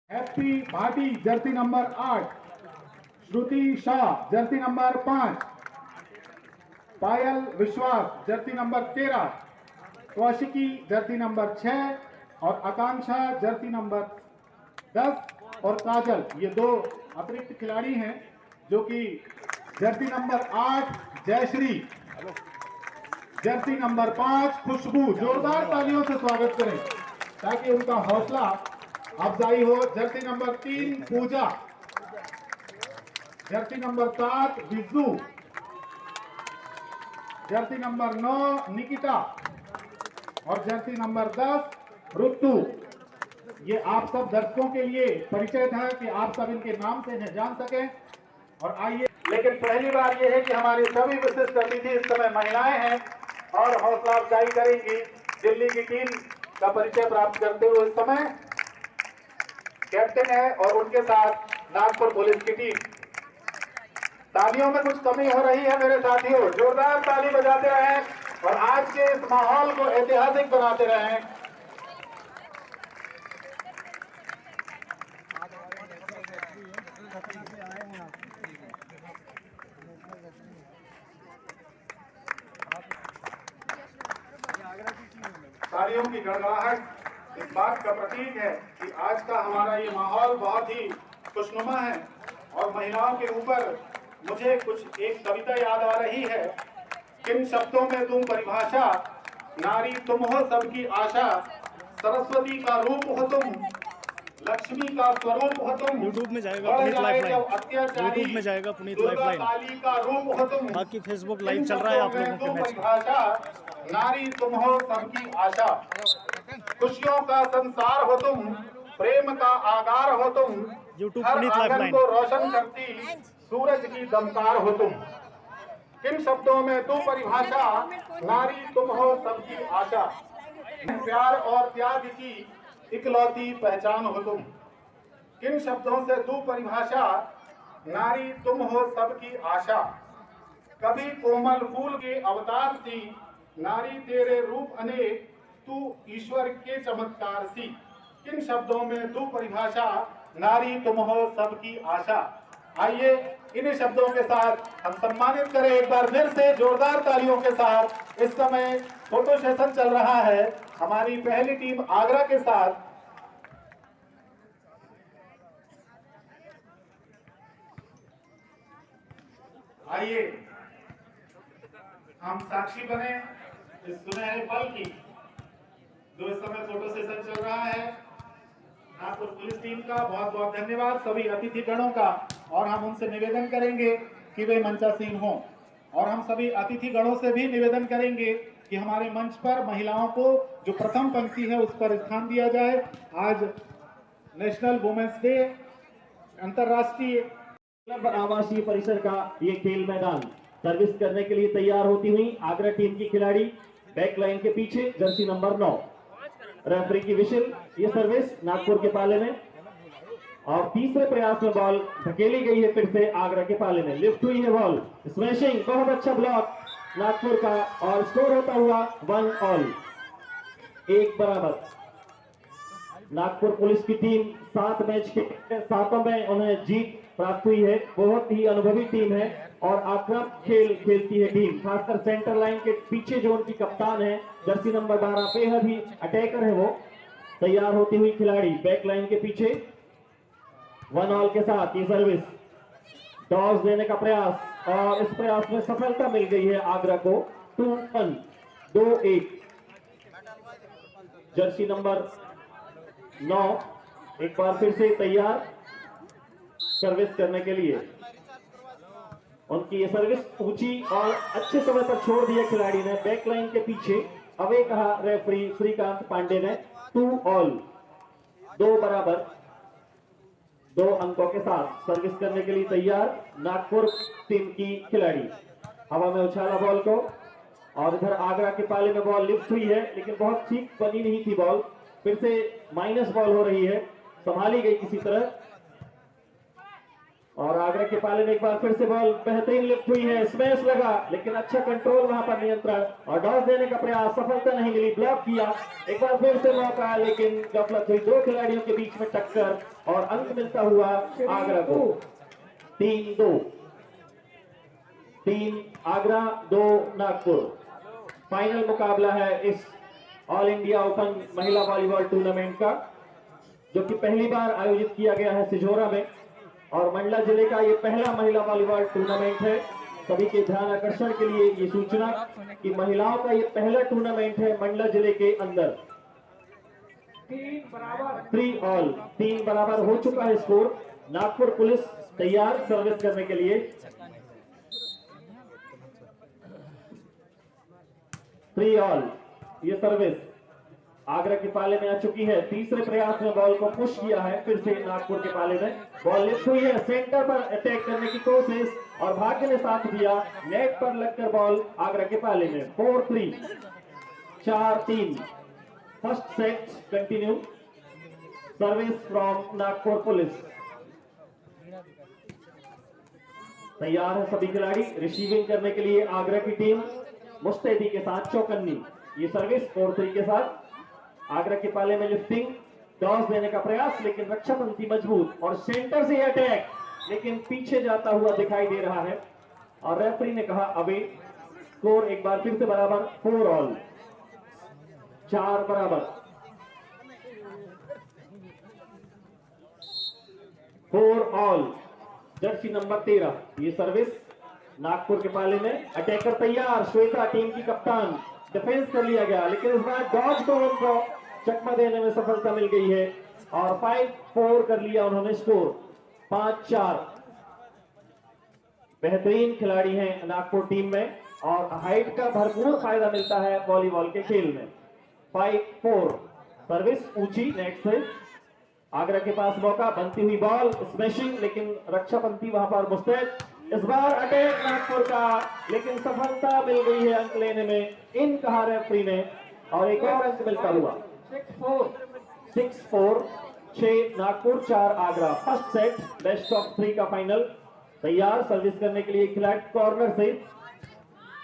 Happy Bhati Jersey number 8, श्रुति Shah Jersey number 5, पायल विश्वास Jersey number 13, Kaushiki Jersey number 6 और आकांक्षा Jersey number 10 और काजल, ये दो अतिरिक्त खिलाड़ी हैं जो कि jersey number 8 Jayashree, jersey number 5 Khushboo. जोरदार तालियों से स्वागत करें ताकि उनका हौसला अफजाई हो। जर्सी नंबर 3 पूजा, जर्सी नंबर 7 बिज्जू, जर्सी नंबर 9 निकिता और जर्सी नंबर 10 रुतु। ये आप सब दर्शकों के लिए परिचय था कि आप सब इनके नाम से इन्हें जान सकें। और आइए, लेकिन पहली बार यह है कि हमारी सभी विशिष्ट अतिथि इस समय महिलाएं हैं और हौसला अफजाई करेंगी। दिल्ली की टीम का परिचय प्राप्त करते हुए इस समय कैप्टन है और उनके साथ नागपुर पुलिस की टीम। तालियों में कुछ कमी हो रही है मेरे साथियों, जोरदार ताली बजाते रहें और आज के इस माहौल को ऐतिहासिक बनाते रहें। तालियों की गड़गड़ाहट इस बात का प्रतीक है कि आज का हमारा ये माहौल बहुत ही खुशनुमा है। और महिलाओं के ऊपर मुझे कुछ एक कविता याद आ रही है। किन शब्दों में तुम परिभाषा, नारी तुम हो सबकी आशा, सरस्वती का रूप हो तुम, लक्ष्मी का स्वरूप हो तुम, यूट्यूब में जाएगा पुनीत लाइफलाइन, अत्याचारी यूट्यूब में जाएगा पुनीत दुर्गा लाइफलाइन, काली का रूप हो तुम, बाकी फेसबुक लाइव चल रहा है आप लोगों के मैच परिभाषा, नारी तुम हो सबकी आशा, खुशियों का संसार हो तुम, प्रेम का आगार हो तुम, यूट्यूब हर पुनीत आंगन लाइफलाइन। को रोशन करती सूरज की दमकार हो तुम। किन शब्दों में तू परिभाषा, नारी तुम हो सबकी आशा, प्यार और त्याग की इकलौती पहचान हो तुम। किन शब्दों से तू परिभाषा, नारी तुम हो सबकी आशा, कभी कोमल फूल के अवतार सी, नारी तेरे रूप अनेक, तू ईश्वर के चमत्कार सी। किन शब्दों में तू परिभाषा, नारी तुम हो सबकी आशा। आइए इन्हीं शब्दों के साथ हम सम्मानित करें एक बार फिर से जोरदार तालियों के साथ। इस समय फोटो सेशन चल रहा है हमारी पहली टीम आगरा के साथ। आइए हम साक्षी बने इस सुनहरे पल की जो इस समय फोटो सेशन चल रहा है। नागपुर पुलिस टीम का बहुत बहुत धन्यवाद, सभी अतिथि गणों का। और हम उनसे निवेदन करेंगे कि वे मंचासीन हों और हम सभी अतिथि गणों से भी निवेदन करेंगे कि हमारे मंच पर महिलाओं को जो प्रथम पंक्ति है उस पर स्थान दिया जाए। आज नेशनल वुमेन्स डे, अंतर्राष्ट्रीय आवासीय परिसर का ये खेल मैदान सर्विस करने के लिए तैयार होती हुई आगरा टीम की खिलाड़ी बैक लाइन के पीछे जर्सी नंबर 9, रेफरी की विशिल। ये सर्विस नागपुर के पाले में और तीसरे प्रयास में बॉल धकेली गई है फिर से आगरा के पाले में, लिफ्ट हुई है बॉल, स्मैशिंग, बहुत अच्छा ब्लॉक नागपुर का और स्कोर होता हुआ 1 ऑल, 1 बराबर। नागपुर पुलिस की टीम 7 मैच के 7 में उन्हें जीत प्राप्त हुई है। बहुत ही अनुभवी टीम है और आक्रामक खेल खेलती है टीम, खासकर सेंटर लाइन के पीछे जो उनकी कप्तान है जर्सी नंबर 12 बेहद ही अटैकर है वो। तैयार होती हुई खिलाड़ी बैक लाइन के पीछे 1 ऑल के साथ ये सर्विस, टॉस देने का प्रयास और इस प्रयास में सफलता मिल गई है आगरा को। 2-1, 2-1। जर्सी नंबर 9 एक बार फिर से तैयार सर्विस करने के लिए। उनकी ये सर्विस ऊंची और अच्छे समय पर छोड़ दिया खिलाड़ी ने बैक लाइन के पीछे। अवे कहा रेफरी श्रीकांत पांडे ने। 2 ऑल, 2 बराबर, 2 अंकों के साथ सर्विस करने के लिए तैयार नागपुर टीम की खिलाड़ी। हवा में उछाला बॉल को और इधर आगरा के पाले में बॉल लिफ्ट हुई है लेकिन बहुत ठीक बनी नहीं थी बॉल, फिर से माइनस बॉल हो रही है, संभाली गई किसी तरह। और आगरा के पाले में एक बार फिर से बॉल बेहतरीन लिफ्ट हुई है, स्मैश लगा लेकिन अच्छा कंट्रोल वहां पर, नियंत्रण और डॉस देने का प्रयास, सफलता नहीं मिली, ब्लॉक किया। एक बार फिर से मौका लेकिन गफलत हुई, दो खिलाड़ियों के बीच में टक्कर और अंक मिलता हुआ आगरा को 3-2। 3 आगरा 2 नागपुर। फाइनल मुकाबला है इस ऑल इंडिया ओपन महिला वॉलीबॉल टूर्नामेंट का, जो कि पहली बार आयोजित किया गया है सिजोरा में और मंडला जिले का ये पहला महिला वॉलीबॉल टूर्नामेंट है। सभी के ध्यान आकर्षण के लिए ये सूचना कि महिलाओं का ये पहला टूर्नामेंट है मंडला जिले के अंदर। 3 ऑल, 3 बराबर हो चुका है स्कोर। नागपुर पुलिस तैयार सर्विस करने के लिए। 3 ऑल, ये सर्विस आगरा के पाले में आ चुकी है। तीसरे प्रयास में बॉल को पुश किया है, फिर से नागपुर के पाले में बॉल लिफ्ट हुई है, सेंटर पर अटैक करने की कोशिश और भाग्य ने साथ दिया, नेट पर लगकर बॉल आगरा के पाले में। 4-3, 4-3। First set continue. Service from Nagpur police. तैयार है सभी खिलाड़ी रिसीविंग करने के लिए। आगरा की टीम मुस्तैदी के साथ चौकन्नी। ये सर्विस 4-3 के साथ आगरा के पाले में लिफ्टिंग, टॉस देने का प्रयास लेकिन रक्षा पंक्ति मजबूत और सेंटर से अटैक लेकिन पीछे जाता हुआ दिखाई दे रहा है और रेफरी ने कहा अवे। स्कोर एक बार फिर से बराबर, 4 ऑल, 4 बराबर। 4 ऑल, जर्सी नंबर 13। ये सर्विस नागपुर के पाले में, अटैकर तैयार, श्वेता टीम की कप्तान, डिफेंस कर लिया गया लेकिन इस बार डॉज को उनको चकमा देने में सफलता मिल गई है और 5-4 कर लिया उन्होंने स्कोर। 5-4। बेहतरीन खिलाड़ी हैं नागपुर टीम में और हाइट का भरपूर फायदा मिलता है वॉलीबॉल के खेल में। 5-4। सर्विस ऊंची नेट से, आगरा के पास मौका, बनती हुई बॉल, स्मैशिंग लेकिन रक्षा पंक्ति वहां पर मुस्तैद। इस बार अटैक नागपुर का लेकिन सफलता मिल गई है अंक लेने में, इन कहा रेफरी ने और एक और अंक मिलता हुआ। 6-4, 6 Nagpur 4 Agra. First set best of 3 का फाइनल। तैयार सर्विस करने के लिए खिलाड़ी कॉर्नर से।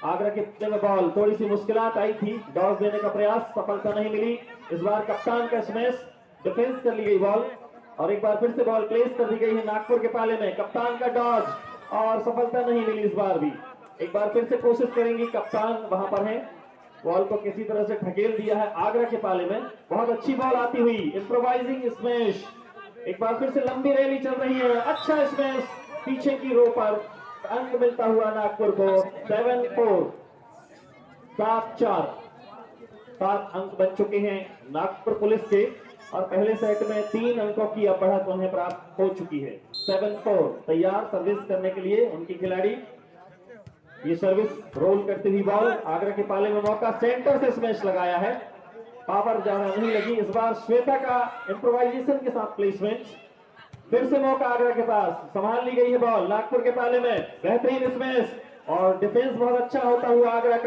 आगरा के में बॉल थोड़ी सी मुश्किलात आई थी, डॉस देने का प्रयास, सफलता नहीं मिली। इस बार कप्तान का स्मैश, डिफेंस कर ली गई बॉल और एक बार फिर से बॉल प्लेस कर दी गई है नागपुर के पाले में। कप्तान का डॉज और सफलता नहीं मिली इस बार भी। एक बार फिर से कोशिश करेंगी, कप्तान वहां पर है, बॉल को किसी तरह से ढकेल दिया है आगरा के पाले में। बहुत अच्छी बॉल आती हुई, इम्प्रोवाइजिंग स्मैश। एक बार फिर से लंबी रैली चल रही है, अच्छा स्मैश पीछे की रो पर, अंक मिलता हुआ नागपुर को। 7-4, 7-4। 7 अंक बन चुके हैं नागपुर पुलिस के और पहले सेट में 3 अंकों की बढ़त उन्हें प्राप्त हो चुकी है। 7-4। तैयार सर्विस करने के लिए उनकी खिलाड़ी। ये सर्विस रोल करती हुई बॉल, आगरा के पाले में मौका, सेंटर से स्मैश लगाया है, पावर ज्यादा नहीं लगी। इस बार श्वेता का इम्प्रोवाइजेशन के साथ प्लेसमेंट। फिर से मौका आगरा के पास, संभाल ली गई है बॉल नागपुर के पाले में, बेहतरीन स्मैश और डिफेंस बहुत अच्छा होता हुआ आगरा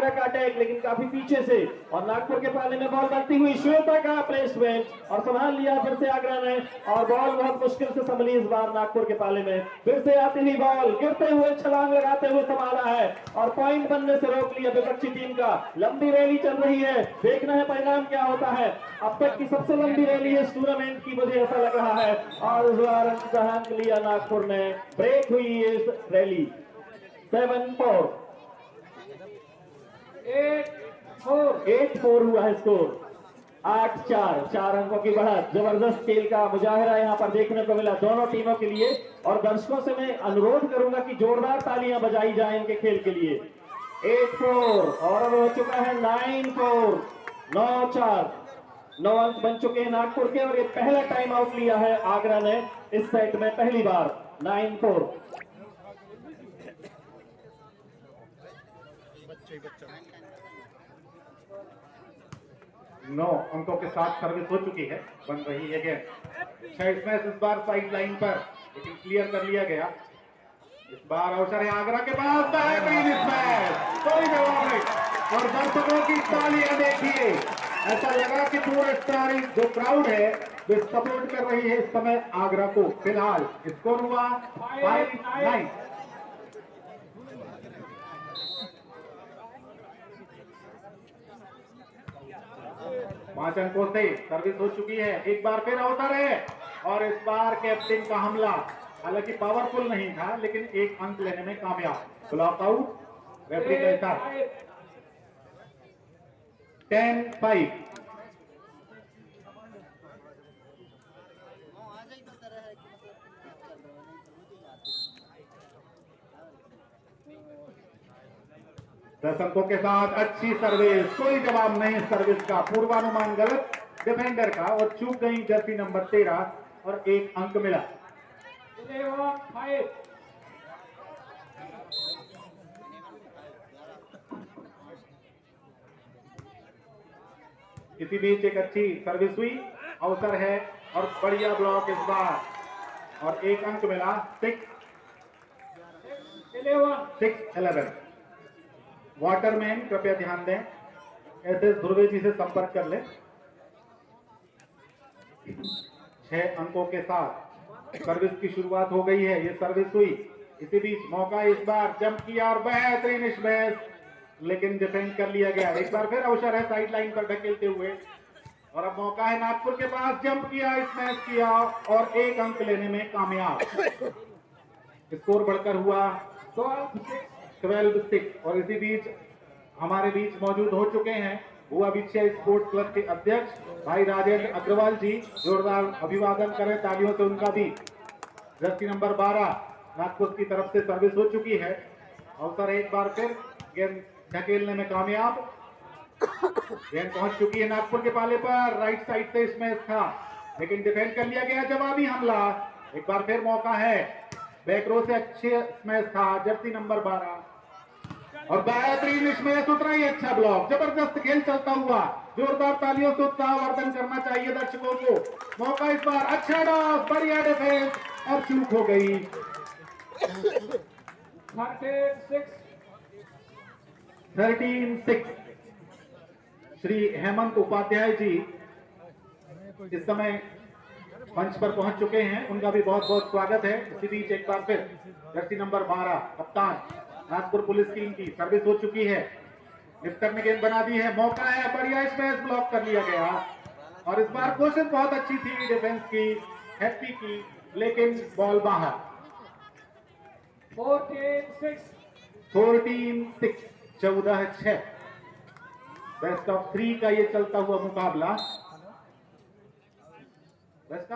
का अटैक लेकिन काफी पीछे से और नागपुर के पाले में बॉल बनती हुई, श्वेता का प्लेसमेंट और संभाल लिया फिर से आगरा ने और बॉल बहुत मुश्किल से संभली इस बार नागपुर के पाले में। फिर से आती हुई बॉल, गिरते हुए छलांग लगाते हुए संभाला है और पॉइंट बनने से रोक लिया विपक्षी टीम का। लंबी रैली चल रही है, देखना है परिणाम क्या होता है। अब तक की सबसे लंबी रैली है इस टूर्नामेंट की, मुझे ऐसा लग रहा है और इस बार अंक लिया नागपुर ने, ब्रेक हुई इस रैली। 7-4, 8-4 हुआ है स्कोर। 8-4, 4 अंकों की बढ़त। जबरदस्त खेल का मुजाहिरा यहाँ पर देखने को मिला दोनों टीमों के लिए और दर्शकों से मैं अनुरोध करूंगा कि जोरदार तालियां बजाई जाएं इनके खेल के लिए। 8-4 और अब हो चुका है 9-4, 9-4। 9 अंक बन चुके हैं नागपुर के और ये पहला टाइम आउट लिया है आगरा ने इस सेट में पहली बार। 9-4। 9 अंकों के साथ सर्विस हो चुकी है, बन रही है गेंद। 6 स्मैश इस बार साइड लाइन पर लेकिन क्लियर कर लिया गया। इस बार अवसर है आगरा के पास, बेहतरीन स्मैश, कोई जवाब नहीं और दर्शकों की तालियां देखिए। ऐसा लगा कि पूरा सारी जो क्राउड है वे सपोर्ट कर रही है इस समय आगरा को। फिलहाल स्कोर हुआ 5-9। पांच अंकों से सर्विस हो चुकी है। एक बार फिर अवसर है और इस बार कैप्टन का हमला हालांकि पावरफुल नहीं था लेकिन एक अंक लेने में कामयाब। ब्लॉक आउट रेफरी का इशारा। 10-5। दस अंकों के साथ अच्छी सर्विस, कोई जवाब नहीं सर्विस का। पूर्वानुमान गलत डिफेंडर का और चूक गई जर्सी नंबर 13 और एक अंक मिला। 11-5। इसी बीच एक अच्छी सर्विस हुई, अवसर है और बढ़िया ब्लॉक इस बार और एक अंक मिला। 6-11। वाटरमैन कृपया ध्यान दें, ऐसे ध्रुवे जी से संपर्क कर ले। 6 अंकों के साथ सर्विस की शुरुआत हो गई है। ये सर्विस हुई, इसी बीच मौका इस बार जंप किया और बेहतरीन स्मैश लेकिन डिफेंड कर लिया गया। एक बार फिर अवसर है साइड लाइन पर ढकेलते हुए और अब मौका है नागपुर के पास। जंप किया, स्मैश किया और एक अंक लेने में कामयाब। स्कोर बढ़कर हुआ 12-6 और इसी बीच हमारे बीच मौजूद हो चुके हैं भुआ विक्षय स्पोर्ट्स क्लब के अध्यक्ष भाई राजेंद्र अग्रवाल जी। जोरदार अभिवादन करें तालियों से उनका भी। जर्सी नंबर 12 नागपुर की तरफ से सर्विस हो चुकी है। अवसर एक बार फिर गेंद ढकेलने में कामयाब। गेंद पहुंच चुकी है नागपुर के पाले पर। राइट साइड से स्मैश था लेकिन डिफेंड कर लिया गया। जवाबी हमला, एक बार फिर मौका है। बैक रो से अच्छे स्मैश था जर्सी नंबर 12 और बेहतरीन स्मैश, उतना ही अच्छा ब्लॉक। जबरदस्त खेल चलता हुआ, जोरदार तालियों से उत्साहवर्धन करना चाहिए दर्शकों को। मौका इस बार, अच्छा डॉस, बढ़िया डिफेंस और चूक हो गई। 13-6। श्री हेमंत उपाध्याय जी इस समय मंच पर पहुंच चुके हैं, उनका भी बहुत बहुत स्वागत है। इसी बीच एक बार फिर जर्सी नंबर 12 कप्तान नागपुर पुलिस टीम की सर्विस हो चुकी है। लिफ्टर ने गेंद बना दी है, मौका है, बढ़िया स्मैश, ब्लॉक कर लिया गया और इस बार कोशिश बहुत अच्छी थी डिफेंस की, हैप्पी की, लेकिन बॉल बाहर। 14-6। 14-6। बेस्ट ऑफ 3 का ये चलता हुआ मुकाबला। बेस्ट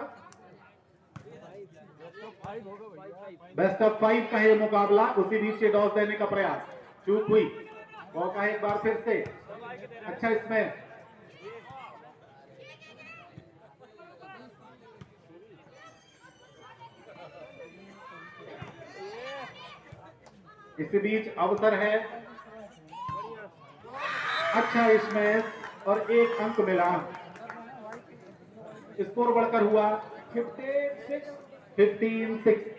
ऑफ 5 का है मुकाबला। उसी बीच से टॉस देने का प्रयास, चूक हुई। मौका है एक बार फिर से, अच्छा इसमें इसी बीच अवसर है, अच्छा इसमें और एक अंक मिला। स्कोर बढ़कर हुआ 15-6।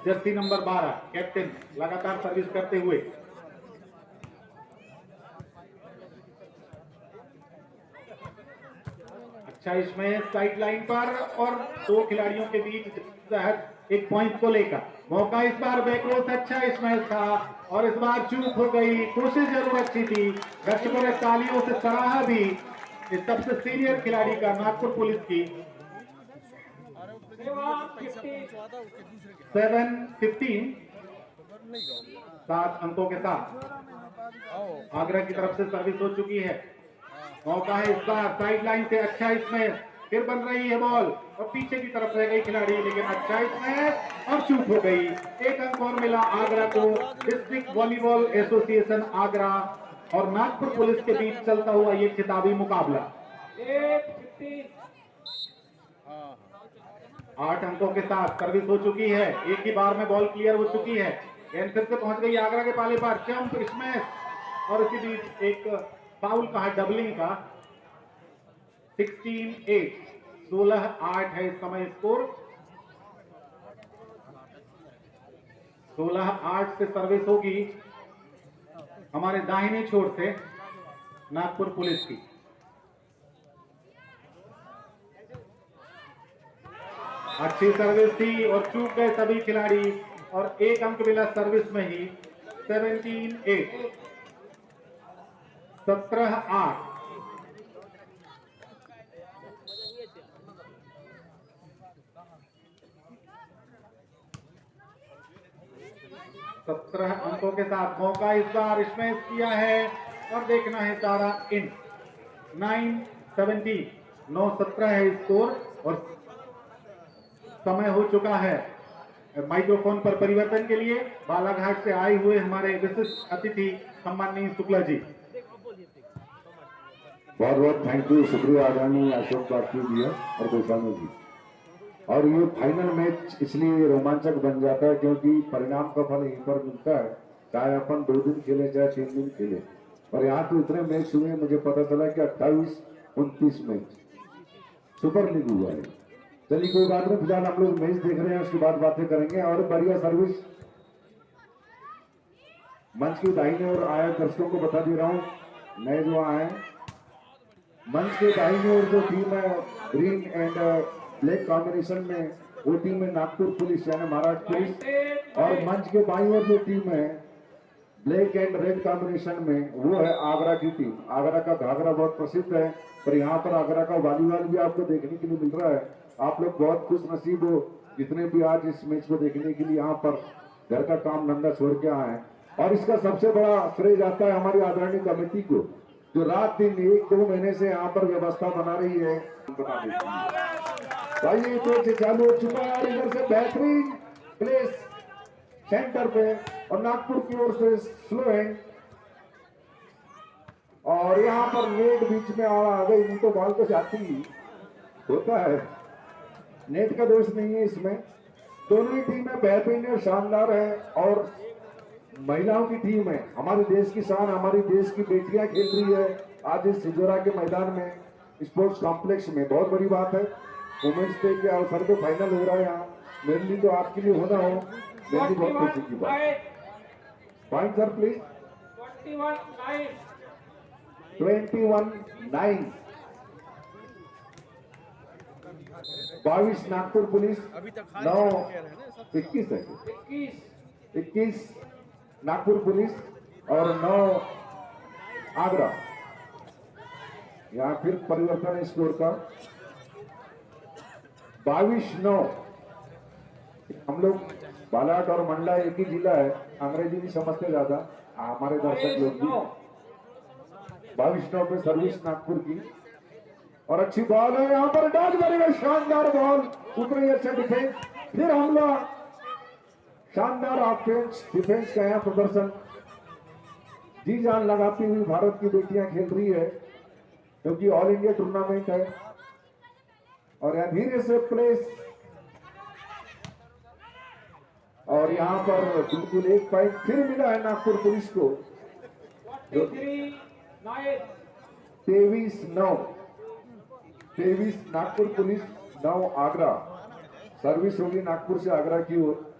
जर्सी नंबर 12 कैप्टन लगातार सर्विस करते हुए। अच्छा इसमें साइड लाइन पर और दो खिलाड़ियों के बीच एक पॉइंट को लेकर मौका इस बार बैकरोस, अच्छा इसमें था और इस बार चूक हो गई। कोशिश जरूर अच्छी थी, दर्शकों ने तालियों से सराहा भी इस सबसे सीनियर खिलाड़ी का नागपुर पुलिस की। 7-15 7 अंकों के साथ आगरा की तरफ से सर्विस हो चुकी है। मौका है इस बार साइड लाइन से, अच्छा इसमें फिर बन रही है बॉल और पीछे की तरफ रह गई खिलाड़ी, लेकिन अच्छा इसमें और चूक हो गई। एक अंक और मिला आगरा को। डिस्ट्रिक्ट वॉलीबॉल एसोसिएशन आगरा और नागपुर पुलिस के बीच चलता हुआ ये खिताबी मुकाबला। 8 अंकों के साथ सर्विस हो चुकी है। एक ही बार में बॉल क्लियर हो चुकी है। गेंद फिर से पहुंच गई आगरा के पाले पर, जंप स्मैश और इसी बीच एक फाउल का डबलिंग का। 16-8 16-8 है इस समय स्कोर। 16-8 से सर्विस होगी हमारे दाहिने छोर से नागपुर पुलिस की। अच्छी सर्विस थी और चूक गए सभी खिलाड़ी और एक अंक मिला सर्विस में ही। 17-8, 17-8। सत्रह अंकों के साथ मौका इस बार स्मैश किया है और देखना है सारा इन। 9-17, 9-17 है स्कोर और समय हो चुका है माइक्रोफोन पर परिवर्तन के लिए बालाघाट से आए हुए हमारे विशिष्ट अतिथि सम्माननीय शुक्ला जी। बहुत बहुत थैंक यू, शुक्रिया आदरणीय अशोक बापू जी और गोस्वामी जी। और ये फाइनल मैच इसलिए रोमांचक बन जाता है क्योंकि परिणाम का फल यहीं पर मिलता है, चाहे अपन 2 दिन खेले चाहे 3 दिन खेले। और यहाँ तो इतने मैच हुए, मुझे पता चला कि 28-29 मैच सुपर लीग हुआ है। चलिए कोई बात नहीं, फिलहाल हम लोग मैच देख रहे हैं, उसके बाद बातें करेंगे। और बढ़िया सर्विस मंच की दाहिने ओर आया, दर्शकों को बता दे रहा हूँ नए जो आए मंच के दाहिने ओर जो टीम है ग्रीन एंड ब्लैक कॉम्बिनेशन में, वो टीम है नागपुर पुलिस यानी महाराष्ट्र पुलिस। और मंच के बाईं ओर जो टीम है ब्लैक एंड रेड कॉम्बिनेशन में, वो है आगरा की टीम। आगरा का घाघरा बहुत प्रसिद्ध है, पर यहाँ पर आगरा का वॉलीबॉल भी आपको देखने के लिए मिल रहा है। आप लोग बहुत खुश नसीब हो जितने भी आज इस मैच को देखने के लिए यहाँ पर घर का काम धंधा छोड़ के आए हैं। और इसका सबसे बड़ा श्रेय जाता है हमारी आदरणीय कमेटी को, जो रात दिन 1-2 महीने से यहाँ पर व्यवस्था बना रही है। भाई ये मैच चालू हो चुका है और इधर से बेहतरीन प्लेस सेंटर पे और नागपुर की ओर से स्लो हैंड, और यहाँ पर नेट बीच में आ गई, नहीं तो बॉल तो जाती ही होता है, नेट का दोष नहीं है इसमें। दोनों ही टीमें बेहतरीन और शानदार है और महिलाओं की टीम है, हमारे देश की शान, हमारी देश की बेटियां खेल रही है आज इस सिजोरा के मैदान में, स्पोर्ट्स कॉम्प्लेक्स में। बहुत बड़ी बात है, वुमेन्स डे के अवसर पे फाइनल हो रहा है यहाँ। मेरे लिए तो आपके लिए होना हो, मेरे लिए बहुत खुशी की बात। Point sir please. 21-9 22 Nagpur police, 9-21 है, 21 नागपुर पुलिस और 9 आगरा। यहाँ फिर परिवर्तन है स्कोर का, 22-9। हम लोग बालाघाट और मंडला एक ही जिला है, अंग्रेजी नहीं समझते ज्यादा हमारे दर्शक लोग भी। 22-9 पे सर्विस नागपुर की और अच्छी बॉल है, यहाँ पर डॉज करेगा, शानदार बॉल, उतनी अच्छा डिफेंस, फिर हमला, शानदार ऑफेंस डिफेंस का यहाँ प्रदर्शन। जी जान लगाती हुई भारत की बेटियां खेल रही है क्योंकि ऑल इंडिया टूर्नामेंट है। और यहाँ धीरे से प्लेस और यहाँ पर बिल्कुल 1 पॉइंट फिर मिला है नागपुर पुलिस को। 23-9 नागपुर पुलिस, 9 आगरा। सर्विस होगी नागपुर से आगरा की ओर।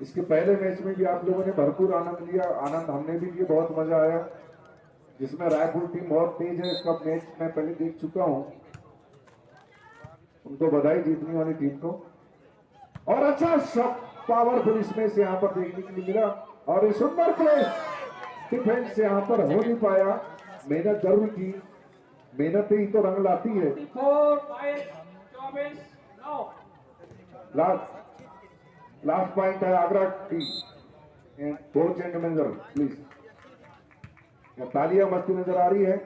इसके पहले मैच में भी आप लोगों ने भरपूर आनंद लिया, आनंद हमने भी लिया, बहुत मजा आया, जिसमें रायपुर टीम बहुत तेज है। इसका मैच मैं पहले देख चुका हूं, उनको बधाई जीतने वाली टीम को। और अच्छा शॉट पावरफुल इसमें से यहाँ पर देखने के लिए मिला और ये सुंदर प्लेस डिफेंस से यहाँ पर हो नहीं पाया। मेहनत जरूर की, मेहनत ही तो रंग लाती है। लास्ट पॉइंट है Agra team. Coach and manager please, तालियां मस्ती नजर आ रही है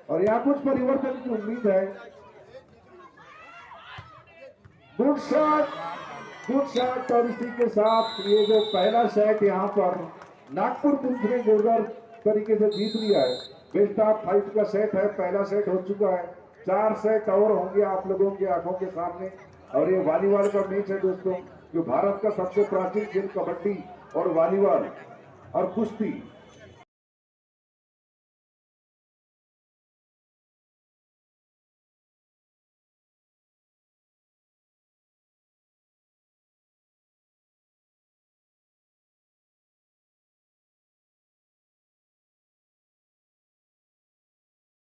और यहाँ कुछ परिवर्तन की उम्मीद है। गुड शॉट और इसी के साथ ये जो पहला सेट यहाँ पर नागपुर पुलिस ने जोरदार तरीके से जीत लिया है। बेस्ट ऑफ 5 का सेट है, पहला सेट हो चुका है, 4 सेट और होंगे आप लोगों की आंखों के सामने। और ये वॉलीबॉल का मैच है दोस्तों, जो भारत का सबसे प्राचीन खेल कबड्डी और वॉलीबॉल और कुश्ती